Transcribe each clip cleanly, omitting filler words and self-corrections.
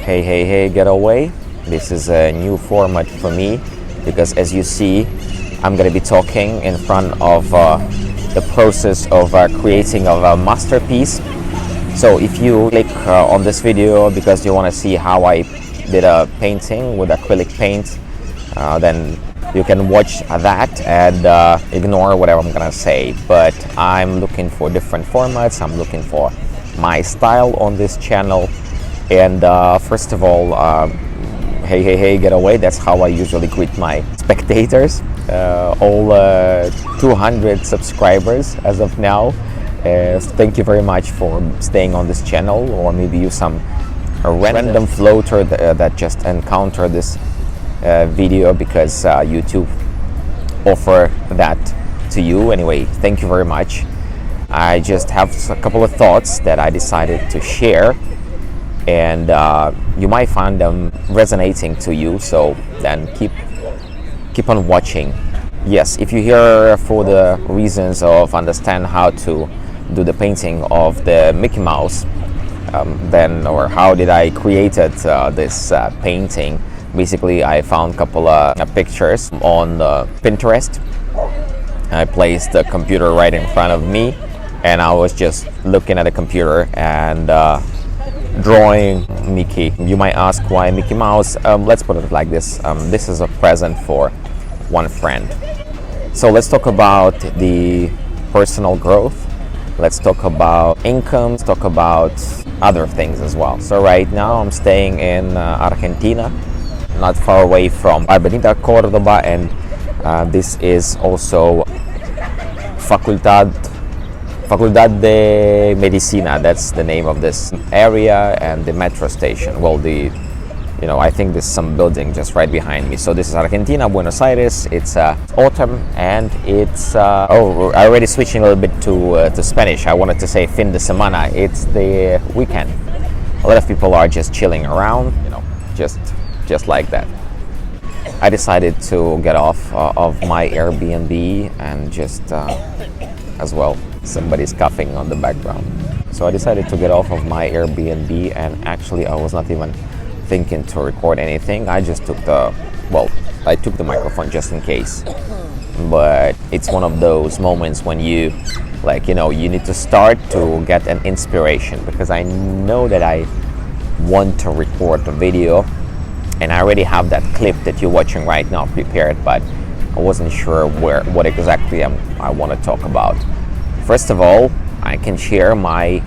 Hey, getaway. This is a new format for me because as you see, I'm going to be talking in front of the process of creating of a masterpiece. So if you click on this video because you want to see how I did a painting with acrylic paint, then you can watch that and ignore whatever I'm gonna say. But I'm looking for different formats. I'm looking for my style on this channel. And first of all, hey, getaway. That's how I usually greet my spectators. All 200 subscribers as of now. Thank you very much for staying on this channel, or maybe you some random floater that just encountered this video because YouTube offer that to you. Anyway, thank you very much. I just have a couple of thoughts that I decided to share, and you might find them resonating to you, so then keep on watching. Yes, if you're here for the reasons of understand how to do the painting of the Mickey Mouse, then or how did I created this painting. Basically, I found a couple of pictures on Pinterest. I placed the computer right in front of me, and I was just looking at the computer and drawing Mickey. You might ask why Mickey Mouse. Let's put it like this. This is a present for one friend. So let's talk about the personal growth. Let's talk about income. Let's talk about other things as well. So right now I'm staying in Argentina, not far away from Avenida Cordoba, and this is also Facultad de Medicina. That's the name of this area, and the metro station. Well, I think there's some building just right behind me. So this is Argentina, Buenos Aires. It's autumn, and it's I already switching a little bit to Spanish. I wanted to say fin de semana. It's the weekend. A lot of people are just chilling around, just like that. I decided to get off of my Airbnb and just as well, somebody's coughing on the background. So I decided to get off of my Airbnb, and actually I was not even thinking to record anything. I just took the microphone just in case. But it's one of those moments when you need to start to get an inspiration, because I know that I want to record the video, and I already have that clip that you're watching right now prepared, but I wasn't sure what exactly I want to talk about. First of all, I can share my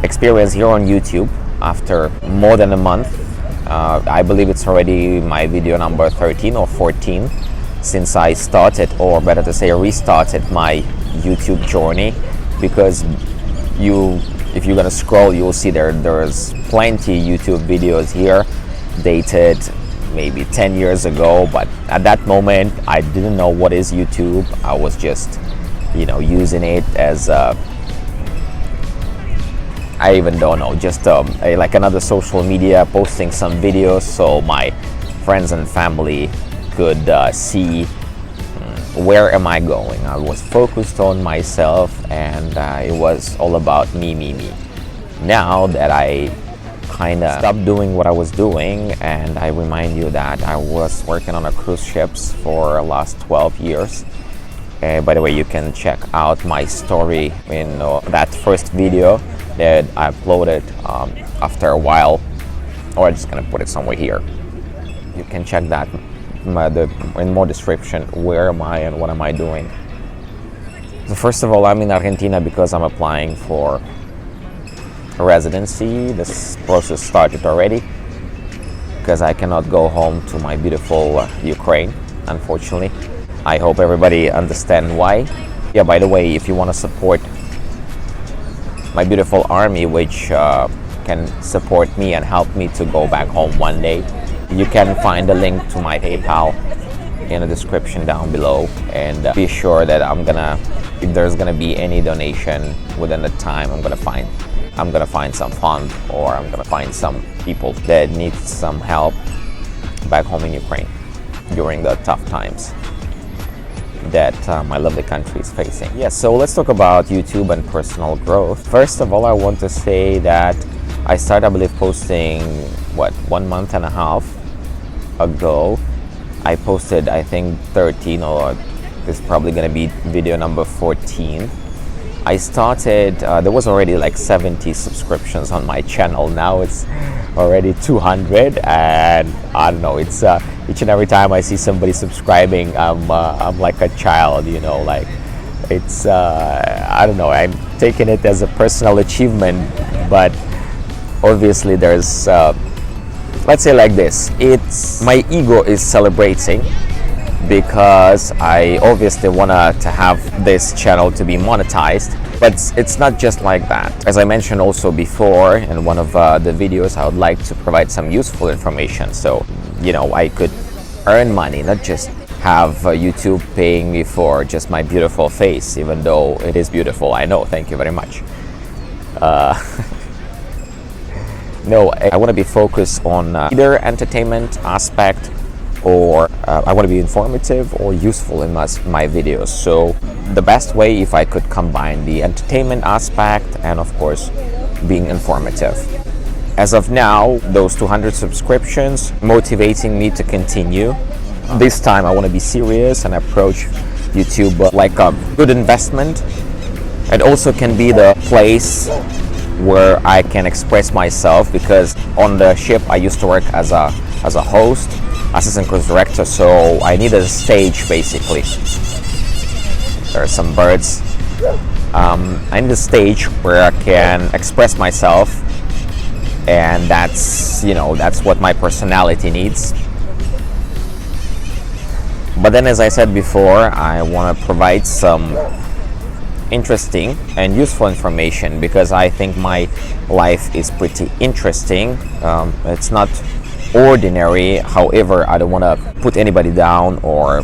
experience here on YouTube after more than a month. I believe it's already my video number 13 or 14 since I started, or better to say restarted, my YouTube journey, because if you're gonna scroll, you'll see there's plenty YouTube videos here dated maybe 10 years ago, but at that moment I didn't know what is YouTube. I was just using it as I even don't know, just like another social media, posting some videos so my friends and family could see where am I going. I was focused on myself, and it was all about me. Now that I kind of stopped doing what I was doing, and I remind you that I was working on a cruise ships for the last 12 years. By the way, you can check out my story in that first video that I uploaded after a while, or I'm just gonna put it somewhere here. You can check that in more description. Where am I and what am I doing? So first of all, I'm in Argentina because I'm applying for a residency. This process started already because I cannot go home to my beautiful Ukraine, unfortunately. I hope everybody understands why. Yeah, by the way, if you want to support my beautiful army, which can support me and help me to go back home one day, you can find the link to my PayPal in the description down below, and be sure that if there's gonna be any donation within the time, I'm gonna find some fund, or I'm gonna find some people that need some help back home in Ukraine during the tough times that my lovely country is facing. Yes, so let's talk about YouTube and personal growth. First of all, I want to say that I started, I believe, posting, what, 1 month and a half ago. I posted, I think, 13, or this is probably gonna be video number 14. I started, there was already like 70 subscriptions on my channel. Now it's already 200, and I don't know, it's each and every time I see somebody subscribing, I'm like a child, you know, like it's, I don't know, I'm taking it as a personal achievement, but obviously there's, let's say like this, it's, my ego is celebrating because I obviously want to have this channel to be monetized, but it's not just like that. As I mentioned also before in one of the videos, I would like to provide some useful information, so you know, I could earn money, not just have YouTube paying me for just my beautiful face, even though it is beautiful, I know, thank you very much. No, I want to be focused on either entertainment aspect, or I want to be informative or useful in my videos. So the best way, if I could combine the entertainment aspect and of course being informative. As of now, those 200 subscriptions motivating me to continue. This time I want to be serious and approach YouTube like a good investment. It also can be the place where I can express myself, because on the ship I used to work as a host, assistant cruise director, so I needed a stage basically. There are some birds. I need a stage where I can express myself, and that's, you know, that's what my personality needs. But then, as I said before, I want to provide some interesting and useful information, because I think my life is pretty interesting. It's not ordinary. However, I don't want to put anybody down or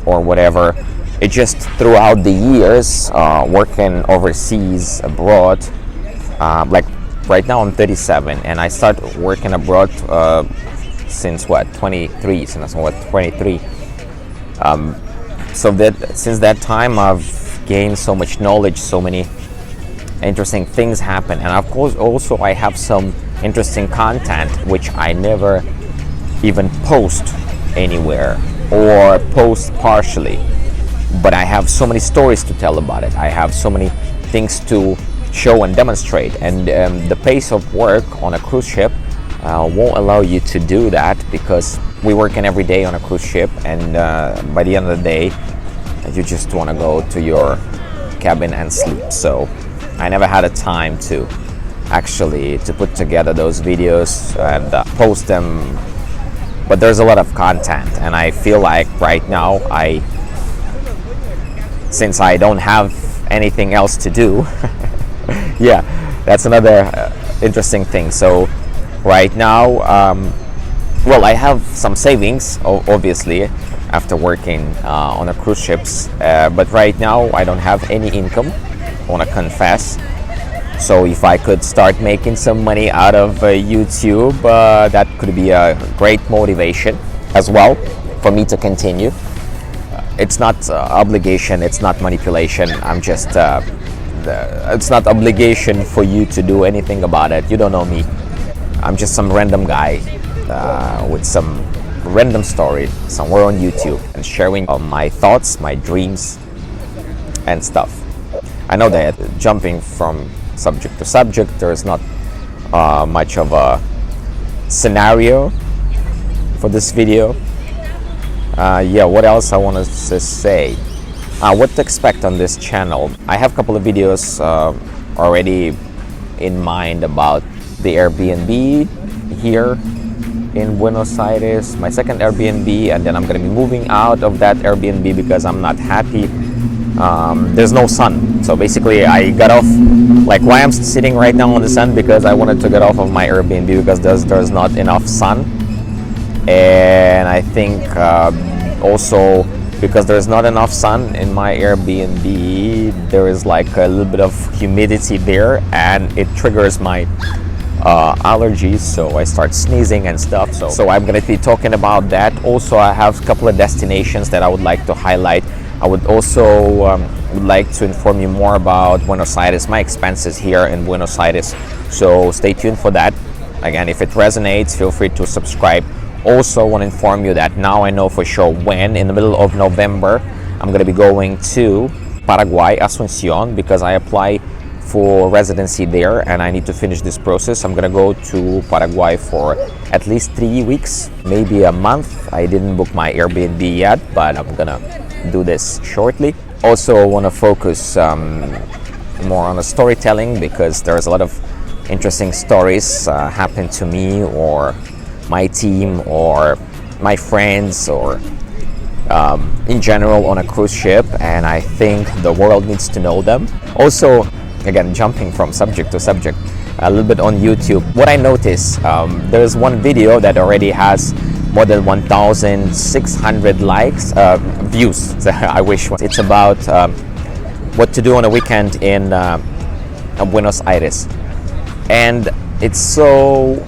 whatever. It just, throughout the years working overseas, abroad, like right now I'm 37 and I started working abroad since what, 23, since what, 23. So that since that time I've gained so much knowledge, so many interesting things happen, and of course also I have some interesting content which I never even post anywhere or post partially, but I have so many stories to tell about it. I have so many things to show and demonstrate, and the pace of work on a cruise ship won't allow you to do that, because we work in every day on a cruise ship, and by the end of the day you just want to go to your cabin and sleep. So I never had a time to actually to put together those videos and post them, but there's a lot of content, and I feel like right now since I don't have anything else to do yeah, that's another interesting thing. So right now, well, I have some savings obviously after working on a cruise ships, but right now I don't have any income, I want to confess. So if I could start making some money out of YouTube, that could be a great motivation as well for me to continue. It's not obligation, it's not manipulation, I'm just it's not obligation for you to do anything about it. You don't know me, I'm just some random guy with some random story somewhere on YouTube and sharing my thoughts, my dreams and stuff. I know that jumping from subject to subject, there's not much of a scenario for this video. Yeah, what else I want to say? What to expect on this channel? I have a couple of videos already in mind about the Airbnb here in Buenos Aires, my second Airbnb, and then I'm going to be moving out of that Airbnb because I'm not happy. There's no sun, so basically I got off, like why I'm sitting right now on the sun, because I wanted to get off of my Airbnb because there's not enough sun, and I think also because there's not enough sun in my Airbnb, there is like a little bit of humidity there, and it triggers my allergies, so I start sneezing and stuff. So I'm gonna be talking about that. Also, I have a couple of destinations that I would like to highlight. I would also would like to inform you more about Buenos Aires, my expenses here in Buenos Aires. So stay tuned for that. Again, if it resonates, feel free to subscribe. Also want to inform you that now I know for sure when, in the middle of November, I'm going to be going to Paraguay, Asunción, because I apply for residency there and I need to finish this process. I'm gonna go to Paraguay for at least 3 weeks, maybe a month. I didn't book my Airbnb yet, but I'm gonna do this shortly. Also want to focus more on the storytelling, because there's a lot of interesting stories happen to me or my team or my friends or in general on a cruise ship, and I think the world needs to know them. Also, again, jumping from subject to subject a little bit on YouTube, what I noticed, there's one video that already has more than 1,600 likes, views. I wish. It's about what to do on a weekend in Buenos Aires, and it's so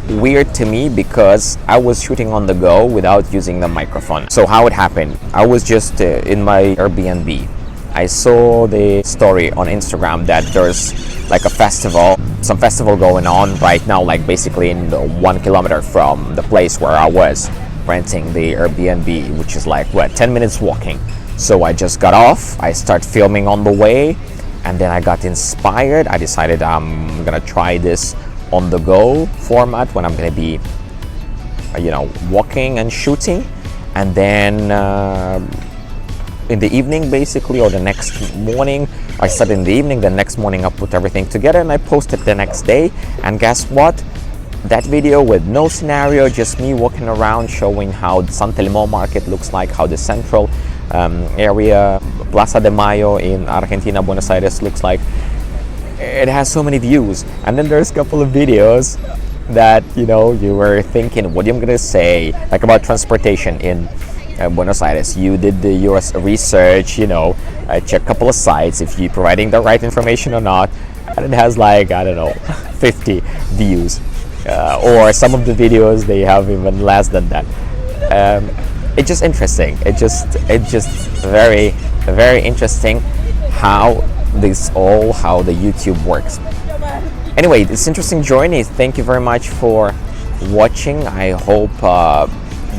weird to me because I was shooting on the go without using the microphone. So how it happened, I was just in my Airbnb. I saw the story on Instagram that there's like a festival, some festival going on right now, like basically in 1 kilometer from the place where I was renting the Airbnb, which is like, what, 10 minutes walking. So I just got off, I start filming on the way, and then I got inspired. I decided I'm gonna try this on the go format when I'm gonna be, walking and shooting. And then in the evening basically, or the next morning, I started in the evening, the next morning I put everything together and I posted the next day. And guess what, that video with no scenario, just me walking around showing how the San Telmo market looks like, how the central area, Plaza de Mayo in Argentina, Buenos Aires looks like, it has so many views. And then there's a couple of videos that you were thinking, what am I gonna say, like about transportation in Buenos Aires. You did your research, check a couple of sites if you're providing the right information or not, and it has like, I don't know, 50 views, or some of the videos they have even less than that. It's just interesting. It's just very, very interesting how the YouTube works. Anyway, this interesting journey. Thank you very much for watching. I hope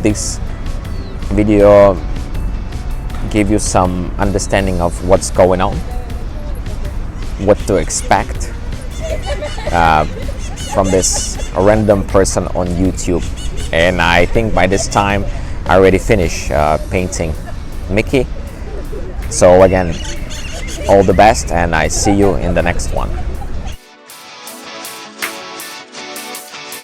this video gave you some understanding of what's going on, what to expect from this random person on YouTube. And I think by this time I already finished painting Mickey. So again, all the best, and I see you in the next one.